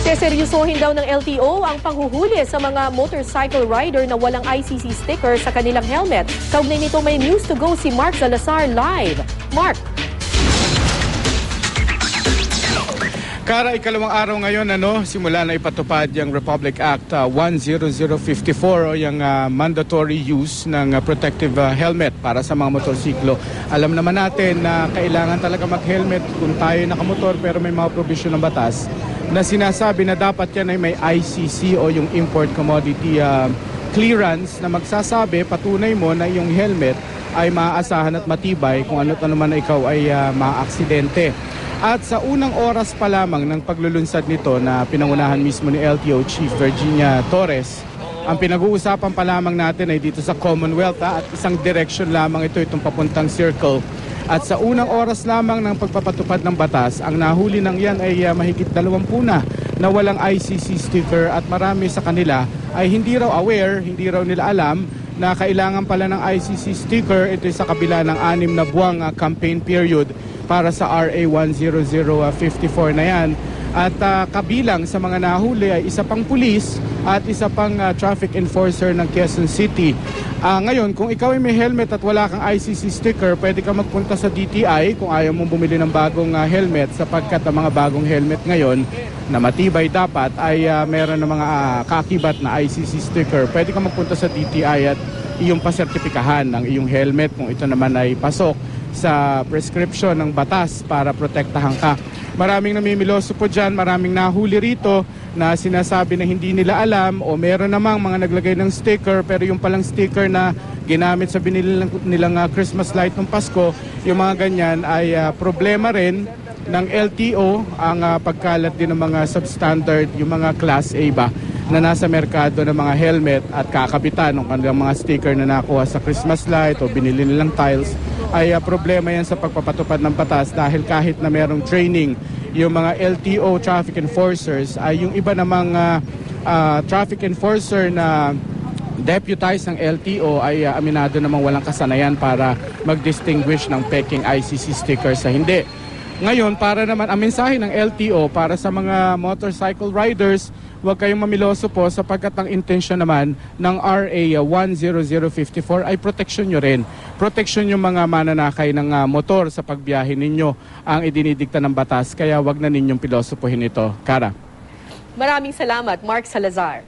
Seseryosohin daw ng LTO ang panghuhuli sa mga motorcycle rider na walang ICC sticker sa kanilang helmet. Kaugnay nito may news to go si Mark Salazar live. Mark. Kara, ikalawang araw ngayon, simula na ipatupad yung Republic Act 10054 o yung mandatory use ng protective helmet para sa mga motorsiklo. Alam naman natin na kailangan talaga mag-helmet kung tayo nakamotor, pero may mga provision ng batas na sinasabi na dapat yan ay may ICC o yung Import Commodity Clearance na magsasabi, patunay mo na yung helmet ay maaasahan at matibay kung ano't ano man na ikaw ay maaaksidente. At sa unang oras pa lamang ng paglulunsad nito na pinangunahan mismo ni LTO Chief Virginia Torres, ang pinag-uusapan pa lamang natin ay dito sa Commonwealth at isang direction lamang itong papuntang Circle. At sa unang oras lamang ng pagpapatupad ng batas, ang nahuli ng yan ay mahigit 20 na walang ICC sticker at marami sa kanila ay hindi raw aware, hindi raw nila alam na kailangan pala ng ICC sticker. Ito sa kabila ng 6 na buwang campaign period para sa RA 10054 na yan. At kabilang sa mga nahuli ay isa pang pulis at isa pang traffic enforcer ng Quezon City. Ngayon, kung ikaw ay may helmet at wala kang ICC sticker, pwede ka magpunta sa DTI kung ayaw mong bumili ng bagong helmet, sapagkat ang mga bagong helmet ngayon na matibay dapat ay meron ng mga kaakibat na ICC sticker. Pwede ka magpunta sa DTI at iyong pasertipikahan ng iyong helmet kung ito naman ay pasok sa prescription ng batas para protektahan ka. Maraming namimiloso po dyan, maraming nahuli rito na sinasabi na hindi nila alam o meron namang mga naglagay ng sticker, pero yung palang sticker na ginamit sa binili nilang Christmas light ng Pasko, yung mga ganyan ay problema rin ng LTO ang pagkalat din ng mga substandard, yung mga Class A ba na nasa merkado ng mga helmet at kakabitan ng kanilang mga sticker na nakuha sa Christmas light o binili nilang tiles, ay problema yan sa pagpapatupad ng batas, dahil kahit na merong training yung mga LTO traffic enforcers, ay yung iba namang traffic enforcer na deputized ng LTO ay aminado namang walang kasanayan para mag-distinguish ng peking ICC sticker sa hindi. Ngayon, para naman ang mensahe ng LTO para sa mga motorcycle riders, huwag kayong mamiloso po, sapagkat ang intensyon naman ng RA 10054 ay protection nyo rin. Protection yung mga mananakay ng motor sa pagbiyahe ninyo ang idinidikta ng batas, kaya huwag na ninyong pilosopohin ito. Kara. Maraming salamat, Mark Salazar.